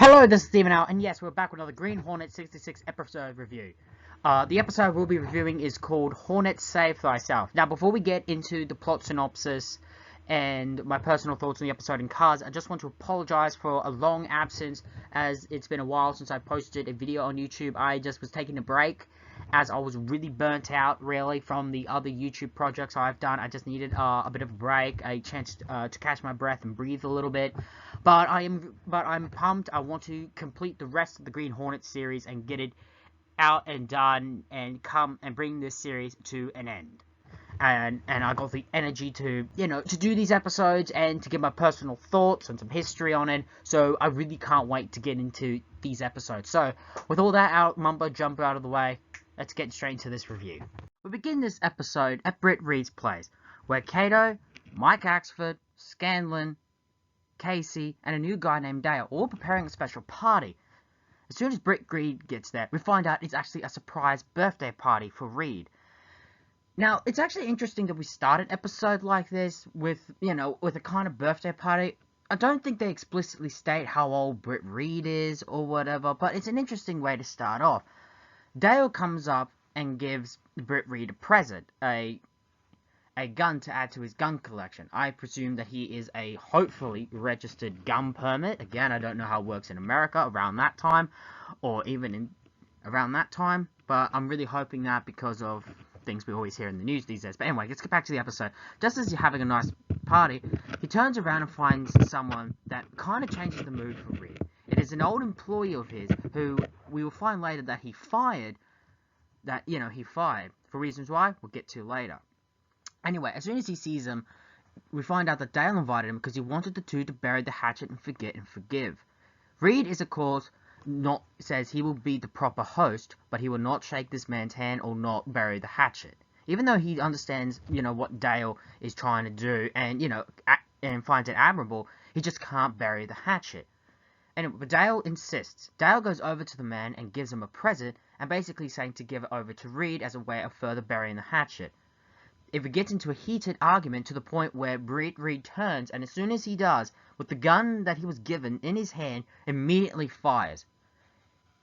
Hello, this is Steven Al, and yes, we're back with another Green Hornet 66 episode review. The episode we'll be reviewing is called Hornet Save Thyself. Now, before we get into the plot synopsis and my personal thoughts on the episode and cards, I just want to apologize for a long absence, as it's been a while since I posted a video on YouTube. I just was taking a break, as I was really burnt out, really, from the other YouTube projects I've done. I just needed a bit of a break, a chance to catch my breath and breathe a little bit. But I'm pumped. I want to complete the rest of the Green Hornet series and get it out and done and come and bring this series to an end. And I got the energy to, to do these episodes and to give my personal thoughts and some history on it. So I really can't wait to get into these episodes. So with all that mumbo jumbo out of the way, let's get straight into this review. We begin this episode at Britt Reed's place, where Kato, Mike Axford, Scanlon, Casey, and a new guy named Dale all preparing a special party. As soon as Britt Reed gets there, we find out it's actually a surprise birthday party for Reed. Now, it's actually interesting that we start an episode like this with, with a kind of birthday party. I don't think they explicitly state how old Britt Reed is or whatever, but it's an interesting way to start off. Dale comes up and gives Britt Reed a present, a gun to add to his gun collection. I presume that he is a hopefully registered gun permit. Again, I don't know how it works in America around that time, or even around that time, but I'm really hoping that because of things we always hear in the news these days. But anyway, let's get back to the episode. Just as you're having a nice party, he turns around and finds someone that kind of changes the mood for Reed. It is an old employee of his who we will find later that he fired, for reasons why we'll get to later. Anyway, as soon as he sees him, we find out that Dale invited him because he wanted the two to bury the hatchet and forget and forgive. Reed is, of course, says he will be the proper host, but he will not shake this man's hand or not bury the hatchet. Even though he understands, what Dale is trying to do and, and finds it admirable, he just can't bury the hatchet. But Dale insists. Dale goes over to the man and gives him a present, and basically saying to give it over to Reed as a way of further burying the hatchet. If it gets into a heated argument to the point where Reed turns, and as soon as he does, with the gun that he was given in his hand, immediately fires.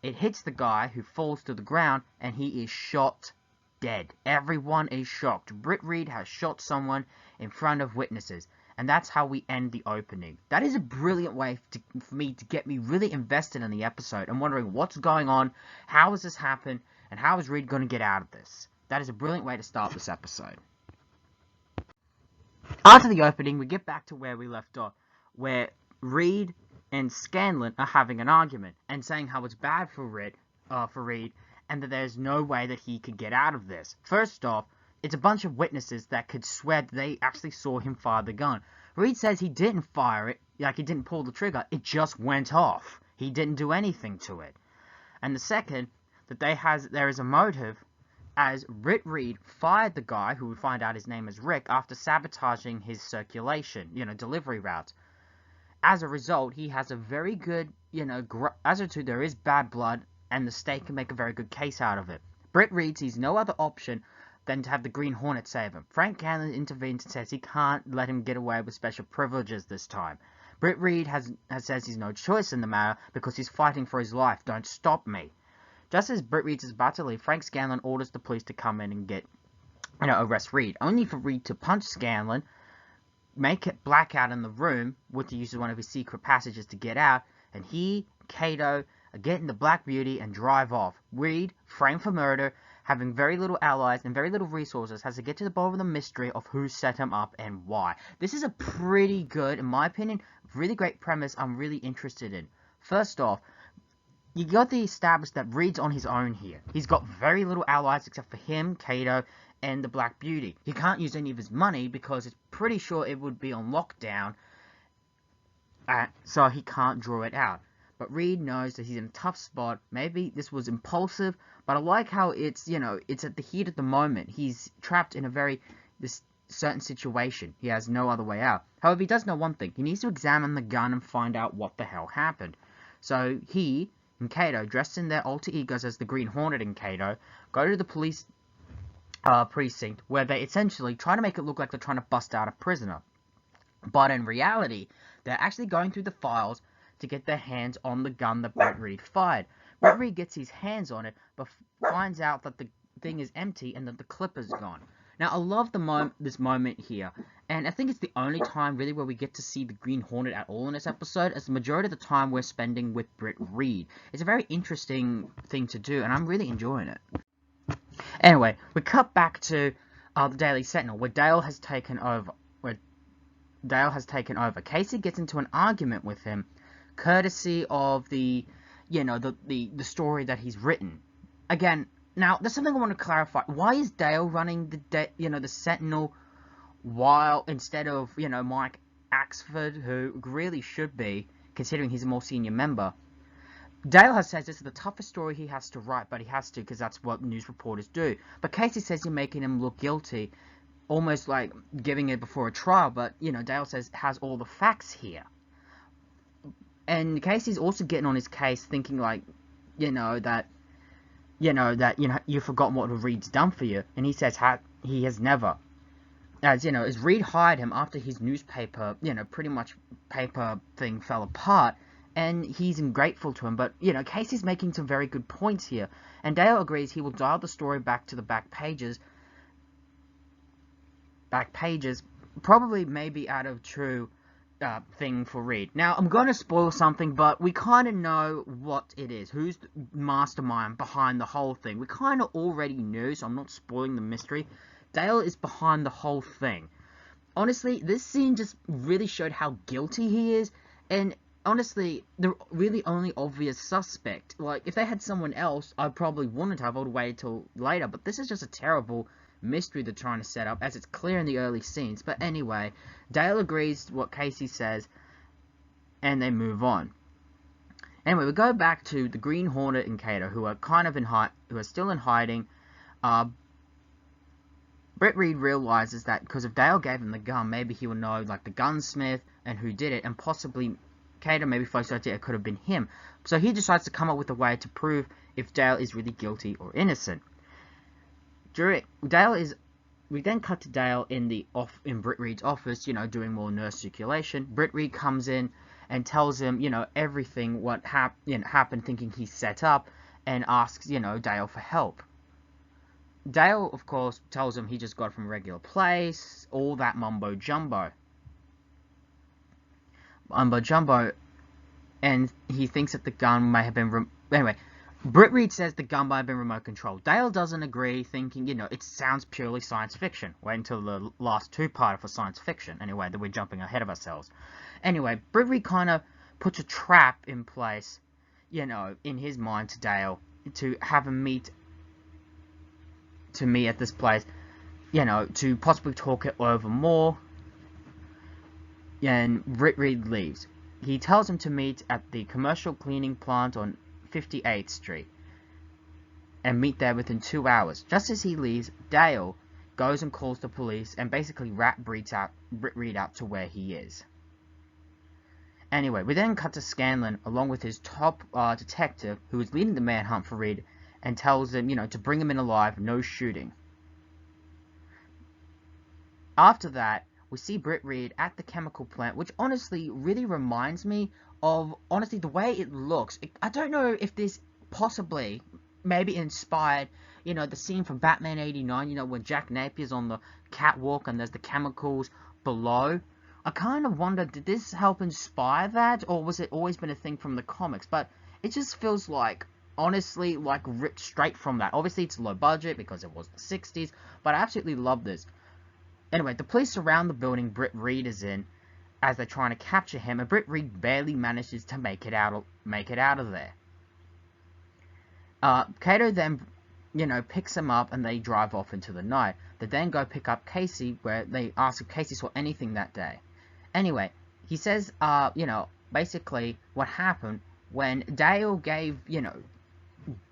It hits the guy, who falls to the ground, and he is shot dead. Everyone is shocked. Britt Reed has shot someone in front of witnesses, and that's how we end the opening. That is a brilliant way for me to get me really invested in the episode and wondering what's going on, how has this happened, and how is Reed going to get out of this. That is a brilliant way to start this episode. After the opening, we get back to where we left off, where Reed and Scanlon are having an argument and saying how it's bad for Reed, and that there's no way that he could get out of this. First off, it's a bunch of witnesses that could swear that they actually saw him fire the gun. Reed says he didn't fire it, he didn't pull the trigger, it just went off. He didn't do anything to it. And the second, that there is a motive, as Britt Reed fired the guy, who we find out his name is Rick, after sabotaging his circulation, delivery routes. As a result, he has a very good, as a two, there is bad blood, and the state can make a very good case out of it. Britt Reed sees no other option than to have the Green Hornet save him. Frank Cannon intervenes and says he can't let him get away with special privileges this time. Britt Reed says he's no choice in the matter because he's fighting for his life. Don't stop me. Just as Britt Reed is about to leave, Frank Scanlon orders the police to come in and arrest Reed, only for Reed to punch Scanlon, make it blackout in the room with the use of one of his secret passages to get out, and he, Kato, get in the Black Beauty and drive off. Reed, framed for murder, having very little allies and very little resources, has to get to the bottom of the mystery of who set him up and why. This is a pretty good, in my opinion, really great premise I'm really interested in. First off, you got to establish that Reed's on his own here. He's got very little allies except for him, Kato, and the Black Beauty. He can't use any of his money because it's pretty sure it would be on lockdown, so he can't draw it out. But Reed knows that he's in a tough spot. Maybe this was impulsive, but I like how it's, it's at the heat of the moment. He's trapped in this certain situation. He has no other way out. However, he does know one thing. He needs to examine the gun and find out what the hell happened. So he and Kato, dressed in their alter egos as the Green Hornet and Kato, go to the police precinct, where they essentially try to make it look like they're trying to bust out a prisoner. But in reality, they're actually going through the files to get their hands on the gun that Britt Reed fired. Britt Reed gets his hands on it, but finds out that the thing is empty and that the clip is gone. Now, I love this moment here, and I think it's the only time really where we get to see the Green Hornet at all in this episode, as the majority of the time we're spending with Britt Reed. It's a very interesting thing to do, and I'm really enjoying it. Anyway, we cut back to the Daily Sentinel, where Dale has taken over. Casey gets into an argument with him, courtesy of the story that he's written. Again, now there's something I want to clarify. Why is Dale running the Sentinel, while instead of Mike Axford, who really should be, considering he's a more senior member? Dale has said this is the toughest story he has to write, but he has to because that's what news reporters do. But Casey says you're making him look guilty, almost like giving it before a trial. But Dale says has all the facts here, and Casey's also getting on his case, thinking like, that you've forgotten what Reed's done for you, and he says he has never. As Reed hired him after his newspaper, pretty much paper thing fell apart. And he's ungrateful to him, but, Casey's making some very good points here. And Dale agrees he will dial the story back to the back pages, probably maybe out of true thing for Reed. Now, I'm going to spoil something, but we kind of know what it is. Who's the mastermind behind the whole thing? We kind of already knew, so I'm not spoiling the mystery. Dale is behind the whole thing. Honestly, this scene just really showed how guilty he is, and honestly, the really only obvious suspect. Like, if they had someone else, I probably wouldn't have. I would wait till later. But this is just a terrible mystery they're trying to set up, as it's clear in the early scenes. But anyway, Dale agrees to what Casey says, and they move on. Anyway, we go back to the Green Hornet and Cato, who are still in hiding. Britt Reed realizes that because if Dale gave him the gun, maybe he would know, like, the gunsmith and who did it, and possibly Cato maybe first idea it could have been him. So he decides to come up with a way to prove if Dale is really guilty or innocent. We then cut to Dale in Britt Reed's office, doing more nurse circulation. Britt Reed comes in and tells him, everything what happened, thinking he's set up, and asks, Dale for help. Dale, of course, tells him he just got it from a regular place, all that mumbo jumbo, and he thinks that the gun may have been anyway. Britt Reed says the gun might have been remote controlled. Dale doesn't agree, thinking it sounds purely science fiction. Wait until the last two-parter for science fiction. Anyway, that we're jumping ahead of ourselves. Anyway, Britt Reed kind of puts a trap in place, in his mind to Dale to have him meet at this place, to possibly talk it over more. And Britt Reed leaves. He tells him to meet at the commercial cleaning plant on 58th Street and meet there within 2 hours. Just as he leaves, Dale goes and calls the police and basically Britt Reed out to where he is. Anyway, we then cut to Scanlon along with his top detective who is leading the manhunt for Reed and tells him, to bring him in alive, no shooting. After that, we see Britt Reed at the chemical plant, which honestly really reminds me of, the way it looks. I don't know if this possibly, maybe inspired, the scene from Batman 89, when Jack Napier's on the catwalk and there's the chemicals below. I kind of wonder, did this help inspire that, or was it always been a thing from the comics? But it just feels like, honestly, like ripped straight from that. Obviously, it's low budget because it was the 60s, but I absolutely love this. Anyway, the police surround the building Britt Reed is in as they're trying to capture him, and Britt Reed barely manages to make it out of there. Cato then, picks him up and they drive off into the night. They then go pick up Casey, where they ask if Casey saw anything that day. Anyway, he says, basically what happened when Dale gave,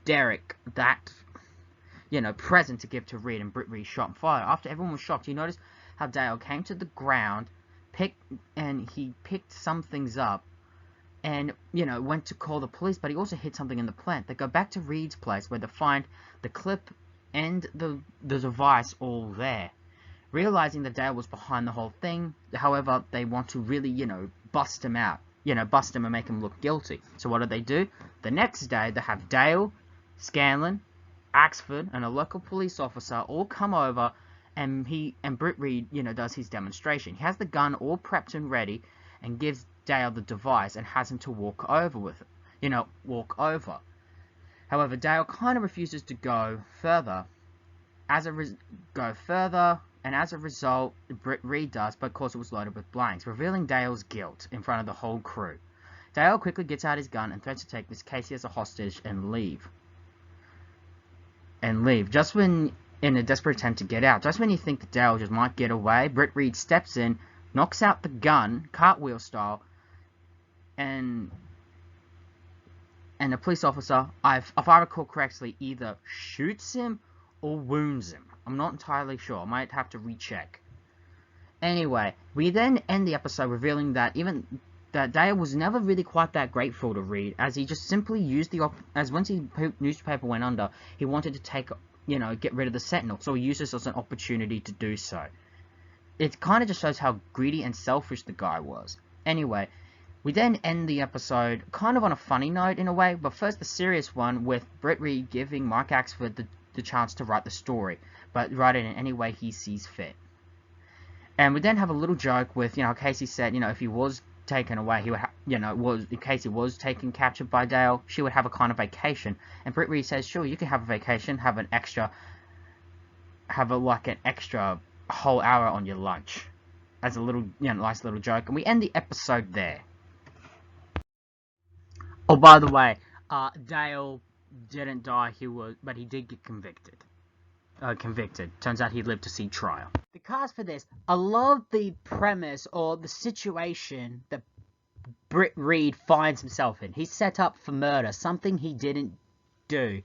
Derek that present to give to Reed, and Britt Reed shot and fired. After everyone was shocked, you notice how Dale came to the ground, he picked some things up, and, went to call the police, but he also hid something in the plant. They go back to Reed's place, where they find the clip and the device all there. Realizing that Dale was behind the whole thing, however, they want to really, bust him out. bust him and make him look guilty. So what do? The next day, they have Dale, Scanlon, Axford, and a local police officer all come over, and Britt Reed, does his demonstration. He has the gun all prepped and ready, and gives Dale the device and has him to walk over with it. Walk over. However, Dale kind of refuses to go further. And as a result, Britt Reed does, but of course it was loaded with blanks, revealing Dale's guilt in front of the whole crew. Dale quickly gets out his gun and threatens to take Miss Casey as a hostage and leave. Just when, in a desperate attempt to get out, just when you think that Dale just might get away, Britt Reed steps in, knocks out the gun, cartwheel style, and the police officer, if I recall correctly, either shoots him or wounds him. I'm not entirely sure. I might have to recheck. Anyway, we then end the episode revealing that Dale was never really quite that grateful to Reed, as he just simply used as once his newspaper went under, he wanted to get rid of the Sentinel, so he used this as an opportunity to do so. It kind of just shows how greedy and selfish the guy was. Anyway, we then end the episode kind of on a funny note in a way, but first the serious one with Britt Reed giving Mark Axford the chance to write the story, but write it in any way he sees fit. And we then have a little joke with, Casey said, if he was taken away, he would, in case he was captured by Dale, she would have a kind of vacation. And Britt Reed says, sure, you can have a vacation, have an extra whole hour on your lunch, as a little, nice little joke. And we end the episode there. Oh, by the way, Dale didn't die, but he did get convicted. Turns out he lived to see trial. The cast for this, I love the premise or the situation that Britt Reed finds himself in. He's set up for murder, something he didn't do.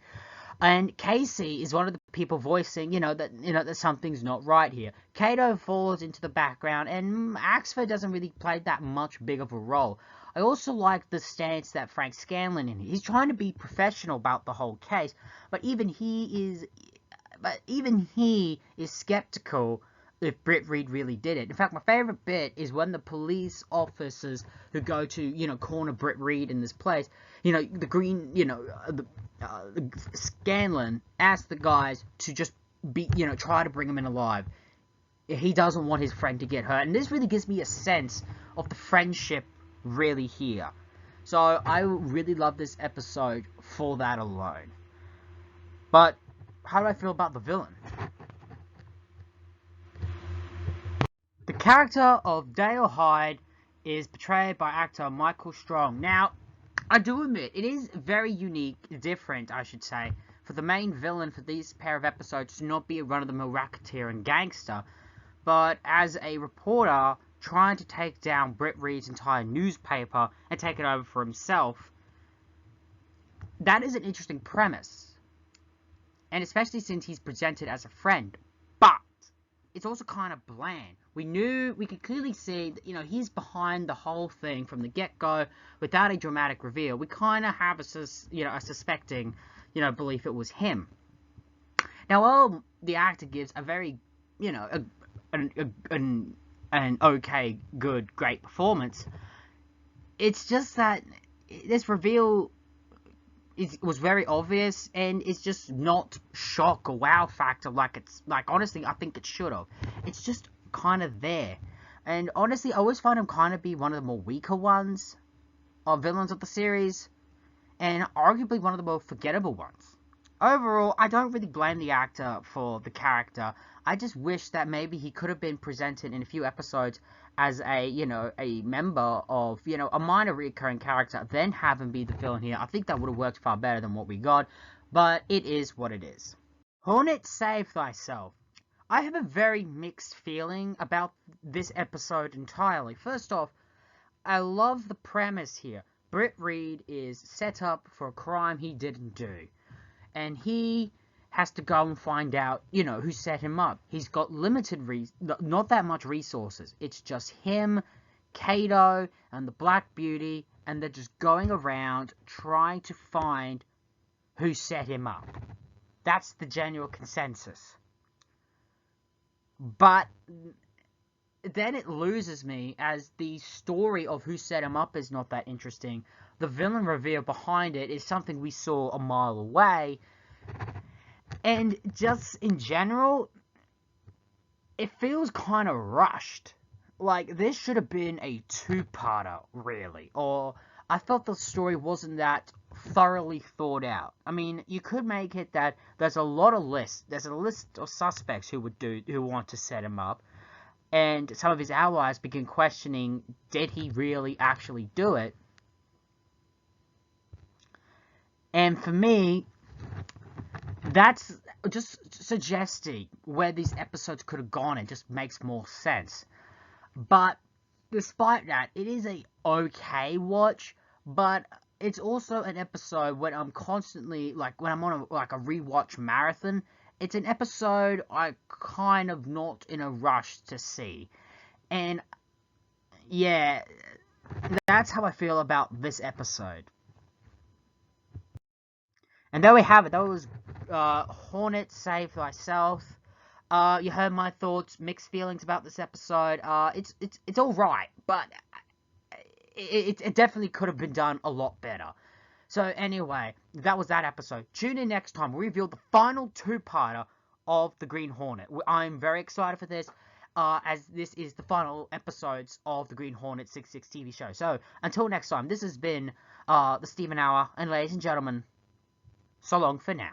And Casey is one of the people voicing, that something's not right here. Kato falls into the background, and Axford doesn't really play that much big of a role. I also like the stance that Frank Scanlon in. He's trying to be professional about the whole case, but even he is skeptical if Britt Reed really did it. In fact, my favorite bit is when the police officers who go to, corner Britt Reed in this place, Scanlon asks the guys to just try to bring him in alive. He doesn't want his friend to get hurt, and this really gives me a sense of the friendship really here. So I really love this episode for that alone. But how do I feel about the villain? The character of Dale Hyde is portrayed by actor Michael Strong. Now, I do admit, it is very unique, different, I should say, for the main villain for these pair of episodes to not be a run-of-the-mill racketeer and gangster, but as a reporter trying to take down Britt Reed's entire newspaper and take it over for himself. That is an interesting premise. And especially since he's presented as a friend. But it's also kind of bland. We could clearly see that, he's behind the whole thing from the get-go without a dramatic reveal. We kind of have a suspecting, belief it was him. Now, while the actor gives a very, an okay, good, great performance, it's just that this reveal was very obvious, and it's just not shock or wow factor honestly, I think it should have. It's just kind of there. And honestly, I always find him kind of be one of the more weaker ones of villains of the series, and arguably one of the more forgettable ones. Overall, I don't really blame the actor for the character. I just wish that maybe he could have been presented in a few episodes as a member of, a minor recurring character, then have him be the villain here. I think that would have worked far better than what we got, but it is what it is. Hornet, Save Thyself. I have a very mixed feeling about this episode entirely. First off, I love the premise here. Britt Reed is set up for a crime he didn't do, and he has to go and find out, who set him up. He's got not that much resources. It's just him, Kato, and the Black Beauty, and they're just going around trying to find who set him up. That's the general consensus. But then it loses me, as the story of who set him up is not that interesting. The villain reveal behind it is something we saw a mile away. And just in general, it feels kind of rushed. Like, this should have been a two-parter, really. Or, I felt the story wasn't that thoroughly thought out. I mean, you could make it that there's a lot of lists. There's a list of suspects who want to set him up. And some of his allies begin questioning, did he really actually do it? And for me, that's just suggesting where these episodes could have gone. It just makes more sense. But despite that, it is a okay watch, but it's also an episode when I'm constantly, like, when I'm on a rewatch marathon, it's an episode I kind of not in a rush to see. And yeah, that's how I feel about this episode. And there we have it. That was Hornet Save Thyself. You heard my thoughts, mixed feelings about this episode. It's all right, but it definitely could have been done a lot better. So anyway, that was that episode. Tune in next time. We reveal the final two-parter of the Green Hornet. I'm very excited for this, as this is the final episodes of the Green Hornet 66 TV show. So until next time, this has been the Steven Hour, and ladies and gentlemen, so long for now.